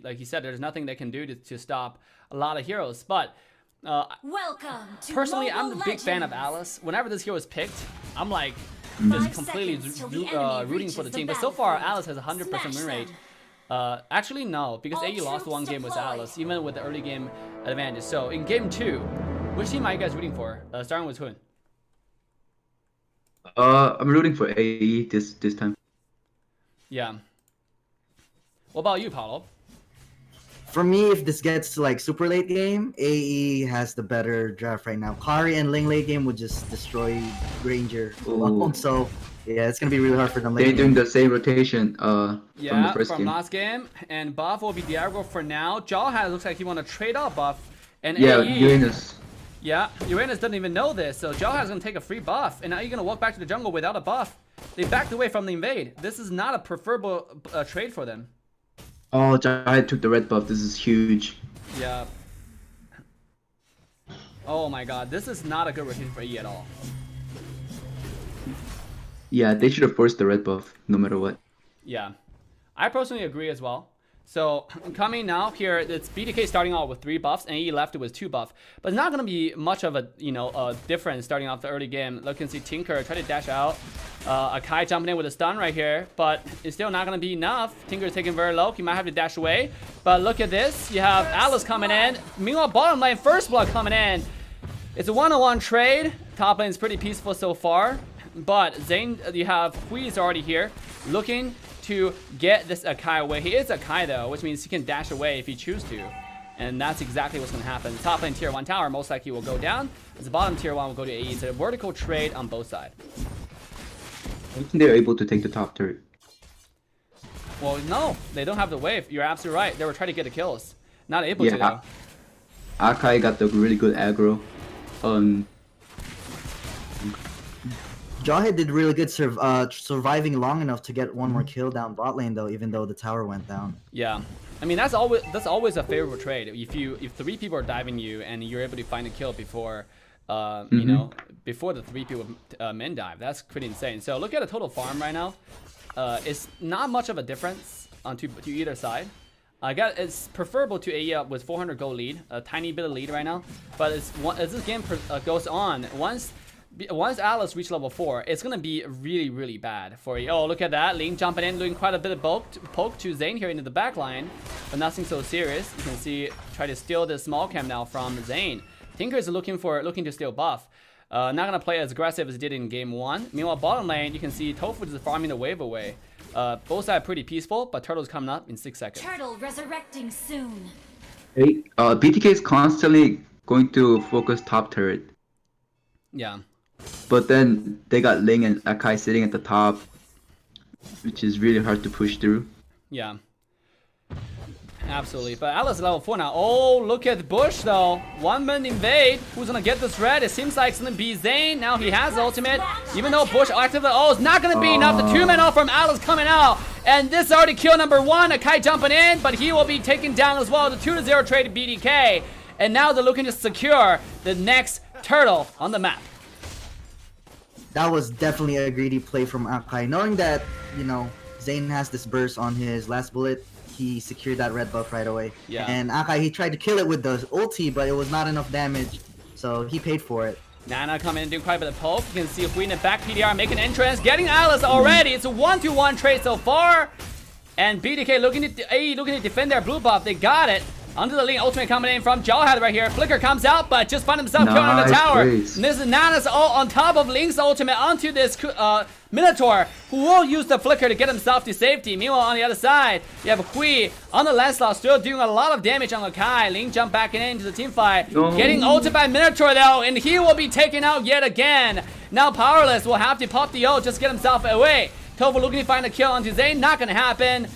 like you said, there's nothing they can do to stop a lot of heroes. But Welcome to personally, Mobile I'm a big fan of Legends. Alice. Whenever this hero is picked, I'm like just 5 completely seconds till the enemy rooting for the reaches team. the But so far, battlefield. Alice has a 100% Smash win rate. them. Actually, no, because All AE lost troops one game with deployed. Alice, even with the early game advantage. So in game 2, which team are you guys rooting for? Starting with Hun. I'm rooting for AE this time. Yeah. What about you, Paulo? For me, if this gets to like super late game, AE has the better draft right now. Kari and Ling late game would just destroy Granger alone. So yeah, it's gonna be really hard for them late They're game. doing the same rotation from the Yeah, first from game. last game. And buff will be Diago for now. Jawhead looks like he want to trade up buff. And Yeah, AE, Uranus. yeah, Uranus doesn't even know this. So Jawhead's going to take a free buff. And now you're going to walk back to the jungle without a buff. They backed away from the invade. This is not a preferable trade for them. Oh, Jai took the red buff. This is huge. Yeah. Oh my god, this is not a good rotation for AE at all. Yeah, they should have forced the red buff no matter what. Yeah, I personally agree as well. So coming now here, it's BTK starting off with 3 buffs and AE left with 2 buff, but it's not gonna be much of a a difference starting off the early game. Look and see Tinker try to dash out, Akai jumping in with a stun right here, but it's still not gonna be enough. Tinker's taking very low. He might have to dash away, but look at this. You have Alice coming in. Meanwhile, bottom lane first blood coming in. It's a 1-on-1 trade. Top lane is pretty peaceful so far, but Zane, you have Hui's already here, looking to get this Akai away. He is Akai though, which means he can dash away if he chooses to. And that's exactly what's going to happen. The top lane tier 1 tower most likely will go down, as the bottom tier 1 will go to AE. It's a vertical trade on both sides. I think they're able to take the top turret. Well, no, they don't have the wave. You're absolutely right. They were trying to get the kills. Not able to though. Akai got the really good aggro. Jawhead did really good surviving long enough to get one more kill down bot lane though, even though the tower went down. Yeah, I mean that's always a favorable trade. If 3 people are diving you and you're able to find a kill before, you know, before the 3 people men dive, that's pretty insane. So look at the total farm right now. It's not much of a difference to either side. It's preferable to AE with 400 gold lead, a tiny bit of lead right now. But as this game goes on, once Alice reaches level 4, it's gonna be really, really bad for you. Oh, look at that. Ling jumping in, doing quite a bit of poke to Zane here into the back line, but nothing so serious. You can see, try to steal this small camp now from Zane. Tinker is looking to steal buff. Not gonna play as aggressive as he did in game 1. Meanwhile, bottom lane, you can see Tofu is farming the wave away. Both sides pretty peaceful, but Turtle's coming up in 6 seconds. Turtle resurrecting soon. Hey, BTK is constantly going to focus top turret. Yeah. But then they got Ling and Akai sitting at the top, which is really hard to push through. Yeah. Absolutely. But Alice is level 4 now. Oh, look at Bush though. 1-man invade. Who's gonna get this red? It seems like it's gonna be Zane. Now he has the ultimate. Even though Bush actively. Oh, it's not gonna be enough. The 2-man off from Alice coming out. And this is already kill number 1. Akai jumping in, but he will be taken down as well. The 2-0 trade to BTK. And now they're looking to secure the next turtle on the map. That was definitely a greedy play from Akai. Knowing that, you know, Zane has this burst on his last bullet, he secured that red buff right away. Yeah. And Akai, he tried to kill it with the ulti, but it was not enough damage, so he paid for it. Nana coming in and doing quite a bit of poke. You can see Queen and back PDR making an entrance, getting Alice already. It's a 1-2-1 trade so far. And BTK looking to defend their blue buff. They got it. Under the lane, ultimate coming in from Jawhead right here. Flicker comes out, but just found himself killing on the tower. And this is Nana's all on top of Link's ultimate onto this Minotaur, who will use the Flicker to get himself to safety. Meanwhile, on the other side, you have Hui on the Lancelot, still doing a lot of damage on Akai. Link jump back into the team fight. Getting ulted by Minotaur though, and he will be taken out yet again. Now Powerless will have to pop the ult just to get himself away. Tofu looking to find a kill onto Zane, not gonna happen.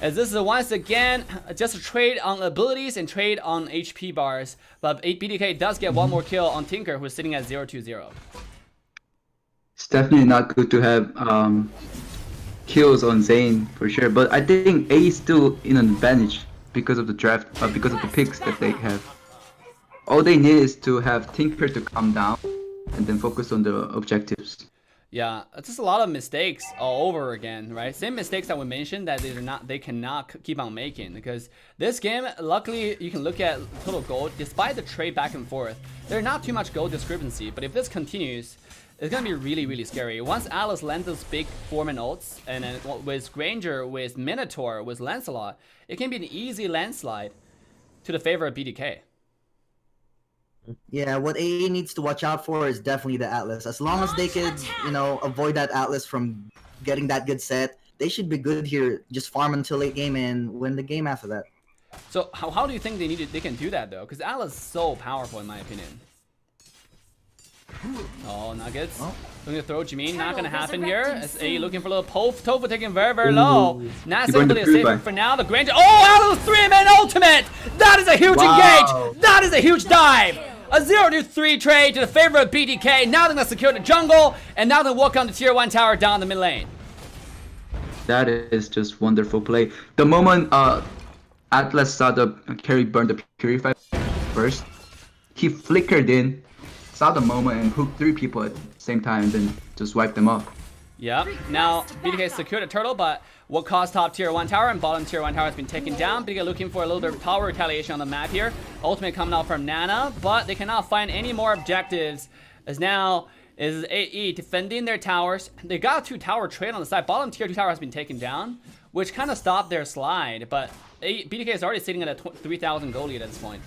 As this is once again just a trade on abilities and trade on HP bars. But BTK does get 1 more kill on Tinker, who's sitting at 0-2-0. It's definitely not good to have kills on Zane for sure. But I think A is still in an advantage because of the draft, because of the picks that they have. All they need is to have Tinker to calm down and then focus on the objectives. Yeah, it's just a lot of mistakes all over again, right? Same mistakes that we mentioned that they cannot keep on making, because this game, luckily, you can look at total gold. Despite the trade back and forth, there's not too much gold discrepancy, but if this continues, it's gonna be really, really scary. Once Alice lands those big Foreman ults, and then with Granger, with Minotaur, with Lancelot, it can be an easy landslide to the favor of BTK. Yeah, what AE needs to watch out for is definitely the Atlas. As long as they could, you know, avoid that Atlas from getting that good set, they should be good here. Just farm until late game and win the game after that. So how do you think they can do that though? Because Atlas is so powerful in my opinion. Oh, Nuggets. Oh. Looking to throw Jimin. Not going to happen here. As AE looking for a little Tofu taking very, very low. Not simply a safe for now. The Granger. Oh, Atlas 3-man ultimate. That is a huge engage. That is a huge dive. A 0-3 trade to the favor of BTK. Now they're going to secure the jungle. And now they're walk on the tier 1 tower down the mid lane. That is just wonderful play. The moment Atlas saw the carry burn the Purify first, he flickered in, saw the moment, and hooked 3 people at the same time, and then just wiped them off. Yep. Now BTK secured a turtle, but what caused top tier 1 tower and bottom tier 1 tower has been taken down. BTK looking for a little bit of power retaliation on the map here. Ultimate coming out from Nana, but they cannot find any more objectives, as now is AE defending their towers. They got a 2 tower trade on the side. Bottom tier 2 tower has been taken down, which kind of stopped their slide, but BTK is already sitting at a 3,000 gold lead at this point.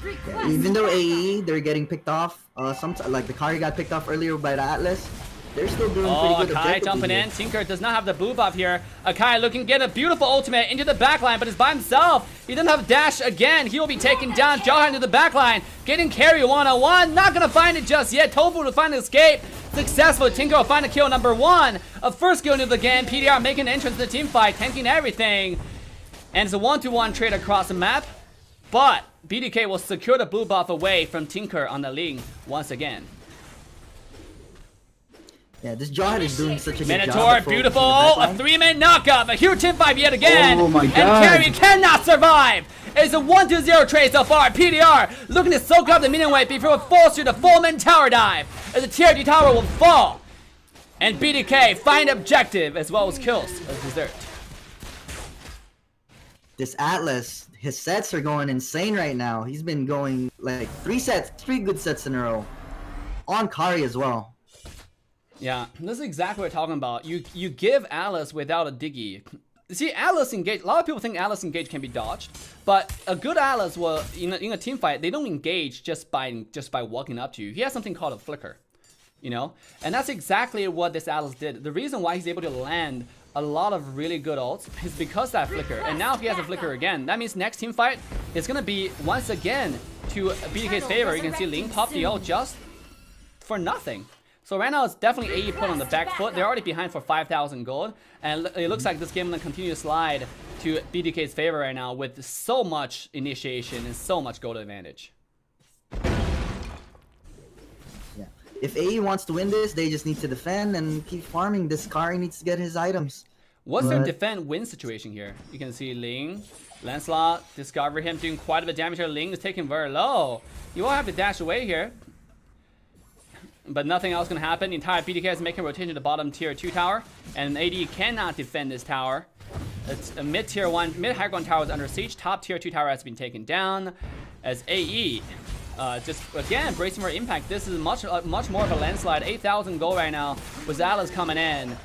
Yeah, even though AE, they're getting picked off, like the Kari got picked off earlier by the Atlas, they're still doing pretty good. Akai jumping in. Tinker does not have the blue buff here. Akai looking to get a beautiful ultimate into the backline, but is by himself. He doesn't have dash again. He will be taken down. Jahan into the backline, getting carry one-on-one. Not gonna find it just yet. Tofu will find an escape. Successful. Tinker will find a kill number 1. A first kill into the game. PDR making an entrance to the team fight, tanking everything. And it's a 1-to-1 trade across the map. But BTK will secure the blue buff away from Tinker on the lane once again. Yeah, this Jawhead is doing such a good Minotaur, job. beautiful. A 3-man knockup. A huge team 5 yet again. Oh my god. And Carry cannot survive. It's a 1-0 trade so far. PDR looking to soak up the minion wave before it falls through the full-man tower dive, as the tier 2 tower will fall. And BTK find objective as well as kills as dessert. This Atlas, his sets are going insane right now. He's been going like 3 good sets in a row. On Kari as well. Yeah, this is exactly what we're talking about. You give Alice without a diggy. See, Alice engage. A lot of people think Alice engage can be dodged, but a good Alice will in a team fight, they don't engage just by walking up to you. He has something called a flicker, you know, and that's exactly what this Alice did. The reason why he's able to land a lot of really good ults is because of that flicker. And now if he has a flicker again, that means next team fight is gonna be once again to BTK's favor. You can see Ling pop the ult just for nothing. So right now it's definitely AE put on the back foot. They're already behind for 5,000 gold. And it looks like this game is going to continue to slide to BTK's favor right now with so much initiation and so much gold advantage. Yeah. If AE wants to win this, they just need to defend and keep farming. This Kari needs to get his items. What's their defend-win situation here? You can see Ling, Lancelot, discover him doing quite a bit of damage here. Ling is taking very low. You won't have to dash away here, but nothing else can happen. The entire BTK is making a rotation to the bottom tier 2 tower, and AD cannot defend this tower. It's a mid tier 1, mid high ground tower is under siege. Top tier 2 tower has been taken down, as AE just again bracing for impact. This is much more of a landslide. 8,000 gold right now with Alice coming in.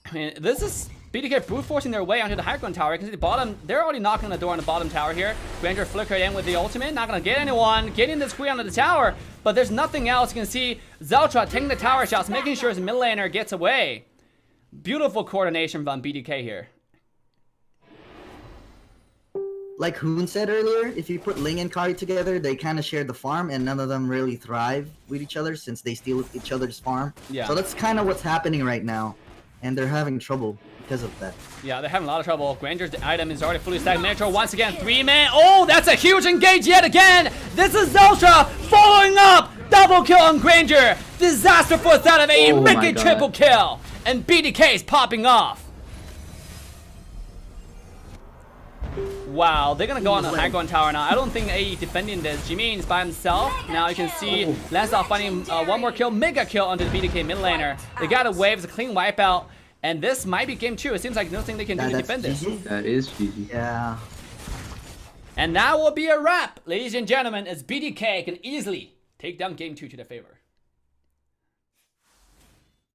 I mean, this is BTK brute forcing their way onto the high ground tower. You can see the bottom, they're already knocking on the door on the bottom tower here. Granger flickered in with the ultimate, not gonna get anyone. Getting the squeeze onto the tower, but there's nothing else. You can see Zeltra taking the tower shots, making sure his mid laner gets away. Beautiful coordination from BTK here. Like Hoon said earlier, if you put Ling and Kari together, they kind of share the farm, and none of them really thrive with each other since they steal each other's farm. Yeah. So that's kind of what's happening right now, and they're having trouble because of that. Yeah, they're having a lot of trouble. Granger's item is already fully stacked. Minotaur once again, 3-man. Oh, that's a huge engage yet again. This is Zeltra following up. Double kill on Granger. Disaster force out of AE, making triple kill. And BTK is popping off. Wow, they're gonna go on the high ground tower now. I don't think AE defending this. Jimin's by himself. Now you can see Lancelot finding one more kill, mega kill onto the BTK mid laner. They got a wave, it's a clean wipeout. And this might be game 2. It seems like nothing they can do to defend this. That is GG. Yeah. And that will be a wrap, ladies and gentlemen, as BTK can easily take down game 2 to their favor.